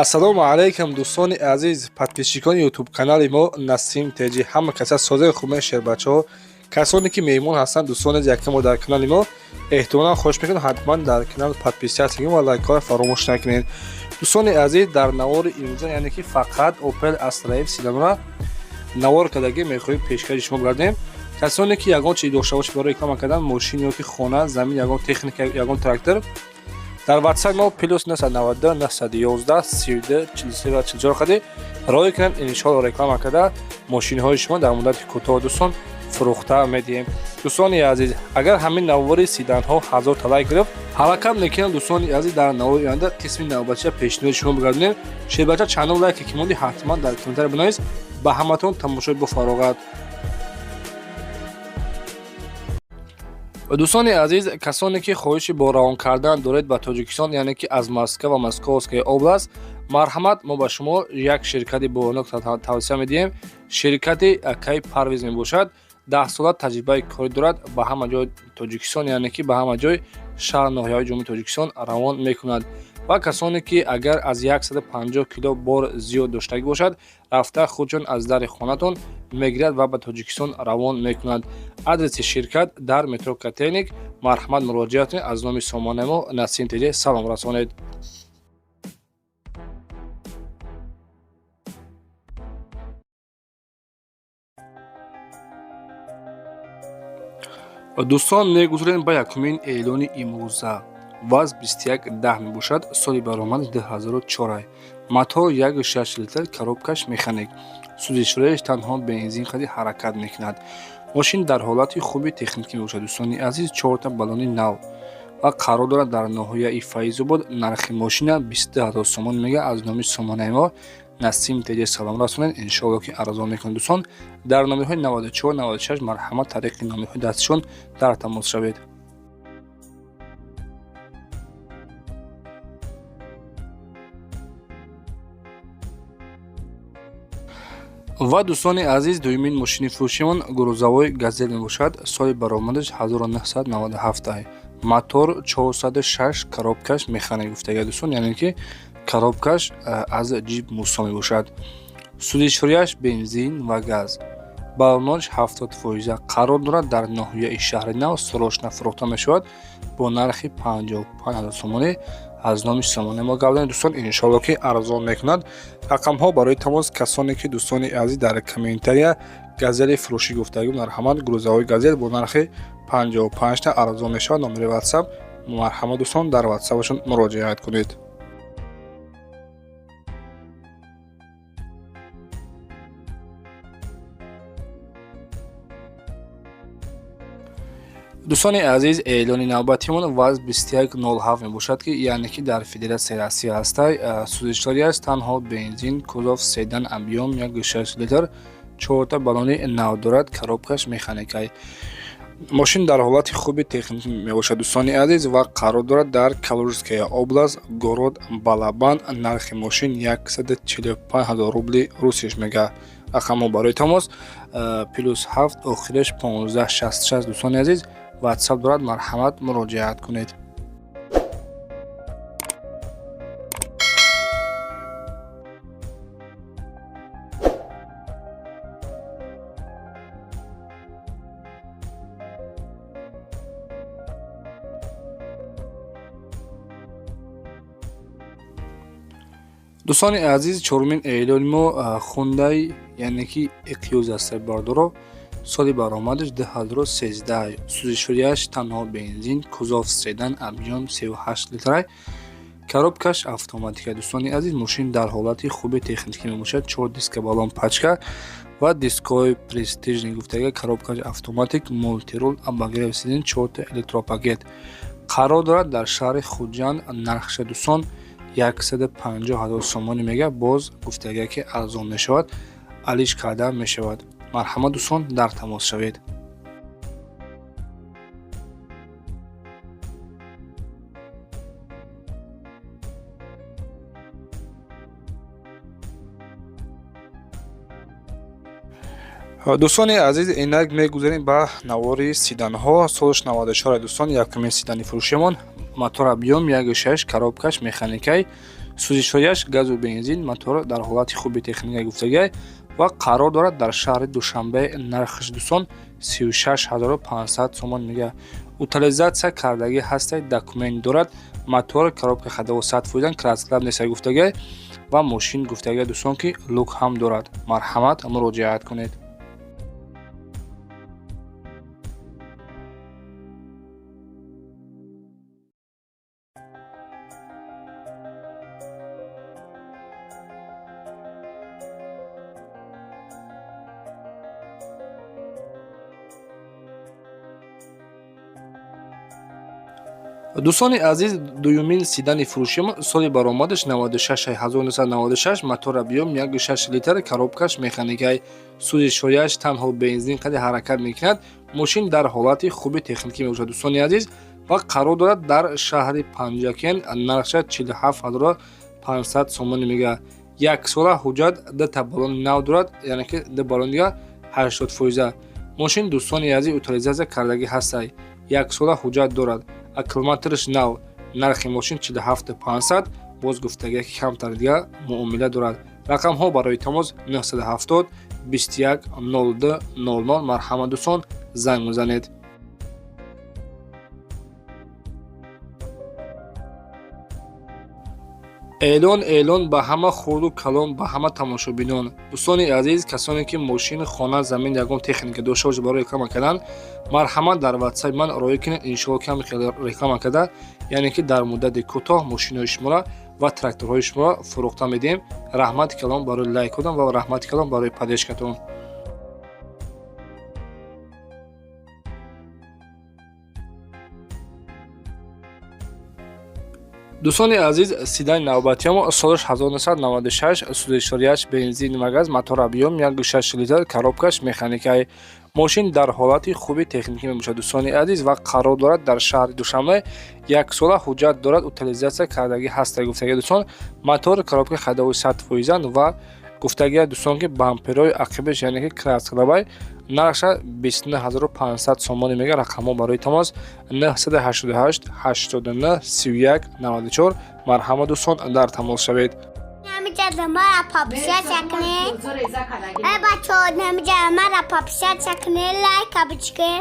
Ассалому алайкум дӯстони азиз, подписчикони ютуб канали мо Насим Теҷи, ҳама каса созаи хубаи шербачаҳо, касоне ки меҳмон ҳастанд, дӯстони якка мо дар канали мо эҳтимолан хоҳиш мекунам ҳатман дар канал подписия ва лайкҳоро фаромӯш накунед. Дӯстони азиз, дар навори имрӯза яъне ки фақат Opel Astra F седанро навор кардагӣ мехоҳем пешкаши шумо гардем. Касоне ки ягон чиз дошта бошед барои реклама кардан, мошин ёки хона, замин, ягон техника, ягон трактор, дар WhatsApp мо +992 911 32 43 44 хади роҳ кунед, иншоалло реклама карда мошинҳои шумо дар муддати кӯтоҳ дӯстон фурӯхта медиҳем. Дӯстони азиз, агар ҳамин навори седанҳо 1000 та лайк гирифт, ҳалакам мекунам дӯстони азиз дар навори оянда қисми навбатча пешниҳоди шумо бигардонем. Шербача чандон лайке ки монди ҳатман дар комментар бинавис. Ба ҳаматон тамошои бо фароғат. дӯстони азиз, касоне ки хоҳиши бо равон кардан доред ба Тоҷикистон, яъне ки аз Москва ва Московская област, марҳамат, мо ба шумо як ширкати боронок тавсия медиҳем. Ширкати Кай Парвиз мебошад. 10 сола таҷрибаи корӣ дорад. Ба ҳама ҷои Тоҷикистон, яъне ки ба ҳама ҷои шаҳр ноҳияҳои ҷумҳурии Тоҷикистон равон мекунад. Ва касоне ки агар аз 150 кило бор зиёд доштагӣ бошад, рафта худшон аз дари хонатон мегирад ва ба Тоҷикистон равон мекунад. Адреси ширкат дар метро Котельник. Марҳамат, муроҷиат кунед. Аз номи сомонаи мо Насим Теҷи салом расонед. дӯстон, мегузорем ба якумин эълони имрӯза. ВАЗ 2110 мебошад. Соли баромадаш 2004. Мотор 1.6 литр, коробкаш механик. Сӯзишвориаш танҳо бензин хади ҳаракат мекунад. Мошин дар ҳолати хуби техникӣ мебошад. Дӯстони азиз, 4 та балони нав ва қарор дорад дар ноҳияи Файзобод. Нархи мошина 22 000 сомон мега. Аз номи сомонаи мо Насим Теҷи салом расонед. Иншоалло ки арзон мекунад. Дӯстон, дар номерҳои 94 96 марҳамат тариқи номерҳои дастишон дар тамос шавед. ва дӯстони азиз, дуюмин мошини фурӯшимон грузовой газел мебошад. Соли баромадаш 1997. Мотор 406, коробкаш механик гуфтага дӯстон, яъне ки коробкаш аз ҷип мусо мебошад. Сӯзишвориаш бензин ва газ. Балонош 70%. Қарор дорад дар ноҳияи шаҳри Нав. Сорошна фурӯхта мешавад бо нархи 55 000 сомонӣ. Аз номи сомонаи мо гавдем дӯстон, иншоалло ки арзон мекунад. Рақамҳо барои тамос, касоне ки дӯстони азиз дар комментария газели фурӯшӣ гуфтагӣ, марҳамат, грузовой газел бо нархи 55 та арзон мешавад. номери WhatsApp, марҳамат дӯстон, дар WhatsApp-шон муроҷиат кунед. дӯстони азиз, эълони навбатимон ВАЗ 2107 мебошад ки яъне ки дар Федератсияи Россия ҳастай. Сӯзишвориаш танҳо бензин, кузов седан, объём 1.6 литр, 4 та балони нав дорад, коробкаш механикай. Мошин дар ҳолати хуби техникӣ мебошад дӯстони азиз ва қарор дорад дар Калужская област, город Балабан. Нархи мошин 145 000 рубли русияш мега. Рақамҳо барои тамос +7 охираш 1566. дӯстони азиз, WhatsApp дорад, марҳамат, муроҷиат кунед. дӯстони азиз, 4 эълони мо Hyundai яъне ки Iquz аст бардоро. Соли баромадаш 2013. Сӯзишвориаш танҳо бензин, кузов седан, объём 38 литр, коробкаш автоматика. дӯстони азиз, мошин дар ҳолати хуби техникӣ мебошад. 4 диска балон пачка ва дискҳои престижни гуфтага, коробкаш автоматик, мултирул, абагирев сидин, 4 та электропакет. Қарор дорад дар шаҳри Хуҷанд. Нархша дӯстон 150 000 сомонӣ мега. Боз гуфтага ки арзон мешавад, алиш карда мешавад. Марҳамат дӯстон, дар тамос шавед. дӯстони азиз, инак мегузарем ба навори седанҳо. Солаш 94 дӯстон, якумин седани фурӯшимон. Мотор объём 1.6, коробкаш механикай. сӯзишҳояш газу бензин, мотор дар ҳолати хуби техникаи гуфтагӣ ва қарор дорад дар шаҳри Душанбе. нархиш дӯстон 36500 сомон мега. утилизатсия кардагӣ ҳастаи документ дорад. мотор коробка ходову 100% красклаб несаи гуфтагӣ ва мошин гуфтагӣ дӯстон ки лук ҳам дорад. марҳамат муроҷиат кунед. дӯстони азиз, дуюмин седани фурӯшиам соли баромадаш 96 мотор объем 1.6 литр, коробкаш механикаи, сӯзишҳояш танҳо бензин қади ҳаракат мекунад. мошин дар ҳолати хуби техникӣ мебошад дӯстони азиз ва қарор дорад дар шаҳри Панҷакен. нархша 47500 сомон мега. яксола ҳуҷҷат д балони нав дорад, яъне ки д балонига 80%. мошин дӯстони азиз утилизатсия кардагӣ ҳастай. яксола ҳуҷҷат дорад. аккумуляториш нав. нархи мошин 47500. боз гуфтагӣ ки камтар дига муомила дорад. рақамҳо барои тамос 970 21 02 00. марҳамат дӯстон, занг мезанед. эълон ба ҳама хурду калон, ба ҳама тамошобинон. дӯстони азиз, касоне ки мошин, хона, замин ягон техника дошта бошед барои реклама кардан, марҳамат дар ватсапи ман роё кунед. иншоалло ками хеле реклама карда, яъне ки дар муддати кӯтоҳ мошинҳои шуморо ва тракторҳои шуморо фурӯхта медиҳем. раҳмати калон барои лайк додан ва раҳмати калон барои паддержкатон. дӯстони азиз, седани навбатиам солиш 1996, сӯзишҳояш бензин ва газ, мотор объем 1.6 литр, коробкаш механикаи. мошин дар ҳолати хуби техникӣ мебошад дӯстони азиз ва қарор дорад дар шаҳри Душанбе. яксола ҳуҷҷат дорад. утилизатсия кардагӣ ҳастай гуфтагӣ дӯстон. мотор коробка ходову 100% ва гуфтагӣ дӯстон ки бамперҳои ақибаш, яъне ки красклабай. нархша 29500 сомон мега. рақамҳо барои тамос 988 89 31 94. марҳамат дӯстон, дар тамос шавед. Namidzada mara papsha chakne. Bacho namidzada mara papsha chakne like abichke.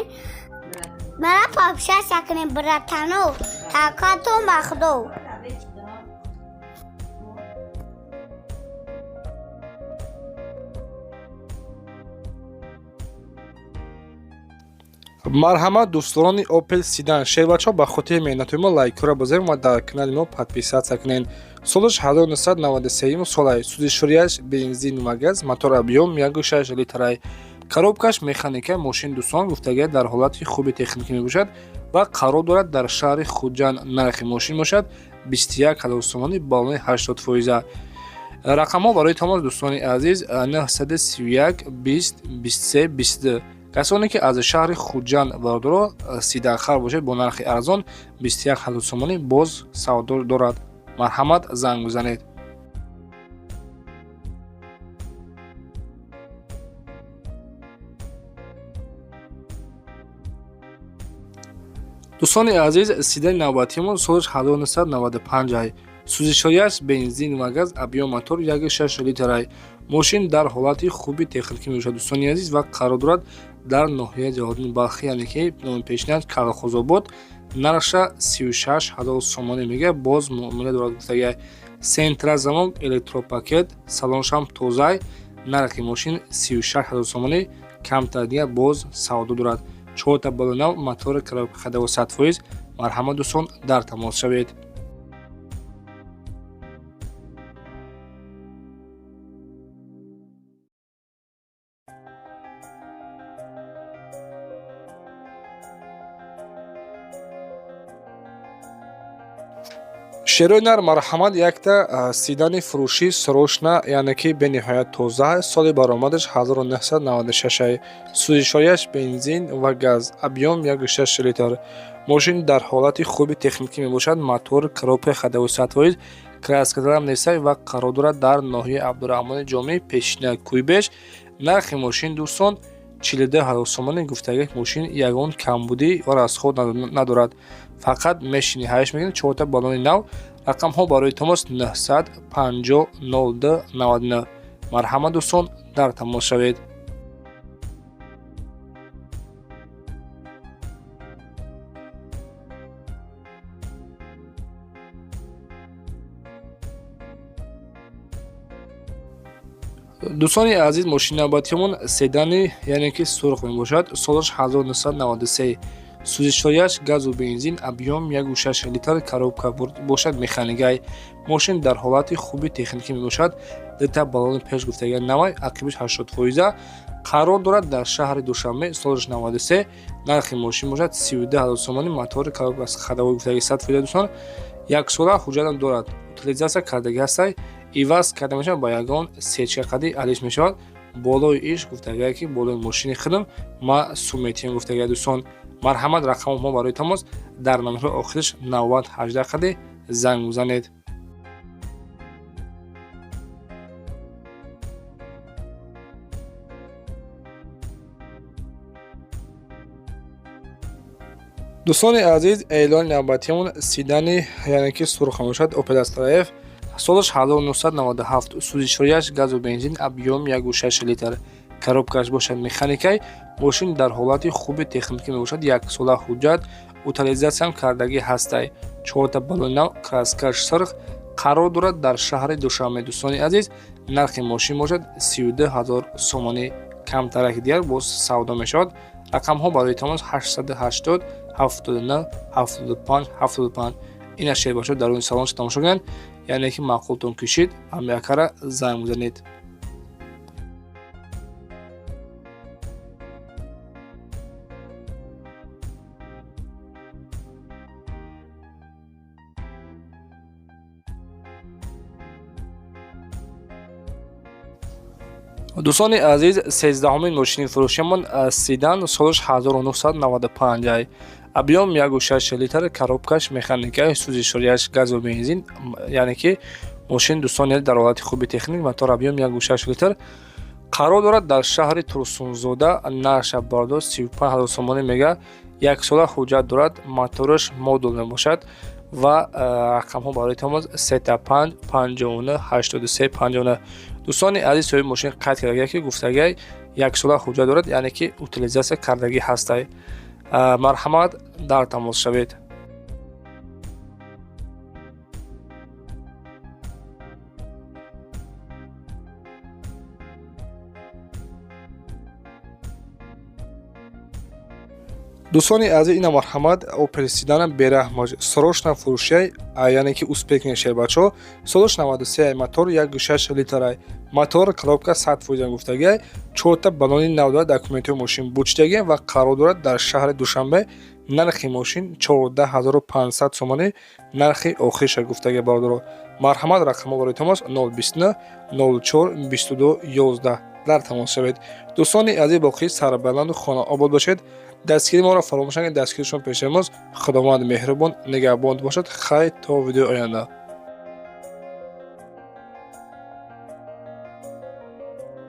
Mara papsha chakne bratano. Takato makhdo. марҳамат дӯстони Opel Sedan. шербачо ба хотири меҳнатои мо лайкора бозем ва дар канали мо подписатсия кунед. солиш 1993 солай. сӯзишҳояш бензин ва газ, мотор объем 1.6 литрай, коробкаш механика. мошин дӯстон гуфтагӣ дар ҳолати хуби техникӣ мебошад ва қарор дорад дар шаҳри Хуҷанд. нархи мошин бошад 21000 сомони, балони 80%. рақамҳо барои тамос дӯстони азиз 931 20 23 22. касоне ки аз шаҳри Хуҷанд вардоро сидахар бошед бо нархи арзон 21000 сомонӣ боз савдо дорад. марҳамат, занг мезанед. дӯстони азиз, седани навбатиамон солиш 1995, сӯзишҳояш бензин ва газ, объем мотор 1.6 литрай. мошин дар ҳолати хуби техникӣ мебошад дӯстони азиз ва қарор дорад дар ноҳияи ҷалолиддин балхи, яъне ки номи пешниҳад Калхозобод. нархша 36000 сомонӣ мега. боз муомила дорад гуфтагӣ. сентразамок электропакет, салоншам тозай. нархи мошин 36000 сомонӣ, камтар дига боз савдо дорад. 4 балони нав, мотори коробка ходову 100%. марҳамат дӯстон, дар тамос шавед. шерои нар, марҳамат, якта седани фурӯшӣ срошна, яъне ки бениҳоят тоза, соли баромадаш 1996, сӯзишҳояш бензин ва газ, объем 1.6 литр. мошин дар ҳолати хуби техникӣ мебошад. мотор коробка ходову 100%, краскадарам несай ва қарор дорад дар ноҳияи Абдураҳмони Ҷомеъ, пешина Кӯйбеш. нархи мошин дӯстон 42000 сомонӣ. гуфтагӣ мошин ягон камбудӣ ва расход надорад, фақат мешини ҳайш мекунад. 4 балони нав, рақамҳо барои тамос 900 50 02 99. марҳамат дӯстон, дар тамос шавед. дӯстони азиз, мошини навбатиамон седани яъне ки сурх мебошад. солаш 1993, сӯзишҳояш газу бензин, объём 1.6 литр, коробка бошад механикай. мошин дар ҳолати хуби техникӣ мебошад. дата баллони пеш гуфтагиам навай, ақибаш 80%. қарор дорад дар шаҳри Душанбе. солаш 93, нархи мошин бошад 32000 сомонӣ. мотори коробкаси хадавой гуфтаги 100%. дӯстон, як сола ҳуҷҷатам дорад. утилизатсия кардаги ҳастай. иваз карда мешавад ба ягон сечка қади алиш мешавад. болои иш гуфтагия ки болои мошини худам ма суметиям гуфтагия. дӯстон, марҳамат, рақамҳо барои тамос дар номерҳои охириш 9018 қади занг бизанед. дӯстони азиз, эълони навбатиамон седани яъне ки сурх мебошад. Opel Astra F, солаш 1997, сӯзишҳояш газу бензин, объём 1.6 литр, коробкааш бошад механикай. мошин дар ҳолати хуби техникӣ мебошад. як сола ҳуҷҷат, утилизатсиям кардагӣ ҳастай. 4 баллони нав, краскааш сирх. қарор дорад дар шаҳри Душанбе. дӯстони азиз, нархи мошин бошад 32000 сомонӣ. камтараки дигар боз савдо мешавад. рақамҳо барои тамос 880 79 75 75. ин ашер бошад даруни салон тамошо кунед, яъне ки маъқултон кушид, амякара занг бизанед. дӯстони азиз, 13-ҳумин мошини фурӯшиамон седан, солаш 1995, объём 1.6 литр, коробкаш механикай, сӯзишҳояш газу бензин, яъне ки мошин дӯстони дар ҳолати хуби техник, мотор объём 1.6 литр. қарор дорад дар шаҳри Турсунзода. нарша бардош 35000 сомонӣ мега. як сола ҳуҷҷат дорад. мотораш модул мебошад ва рақамҳо барои тамос 35 59 83 59. дӯстони азиз, соҳиби мошин қайд кардагия ки гуфтагиай як сола ҳуҷҷат дорад, яъне ки утилизатсия кардагӣ ҳастай. марҳамат, дар тамос шавед. дӯстони азиз, ина марҳамат, Opel Sedan бераҳмоҷ, срочно фурӯшай, яъне ки успех мешавад бачаҳо. солаш 93, мотор 1.6 литр, мотор коробка 100% гуфтагиай. 4 баллони нав дорад. документҳои мошин бучидагия ва қарор дорад дар шаҳри Душанбе. нархи мошин 14500 сомонӣ. нархи охириша гуфтагия бародаро. марҳамат, рақамҳо барои тамос 029 04 22 11. дар тамос шавед. дӯстони азиз, боқӣ сарбаланду хонаобод бошед. дастгири моро фаромӯш накунед. дастгиришон пешамоз. худованд меҳрубон нигаҳбон бошад. хайр то видеои оянда.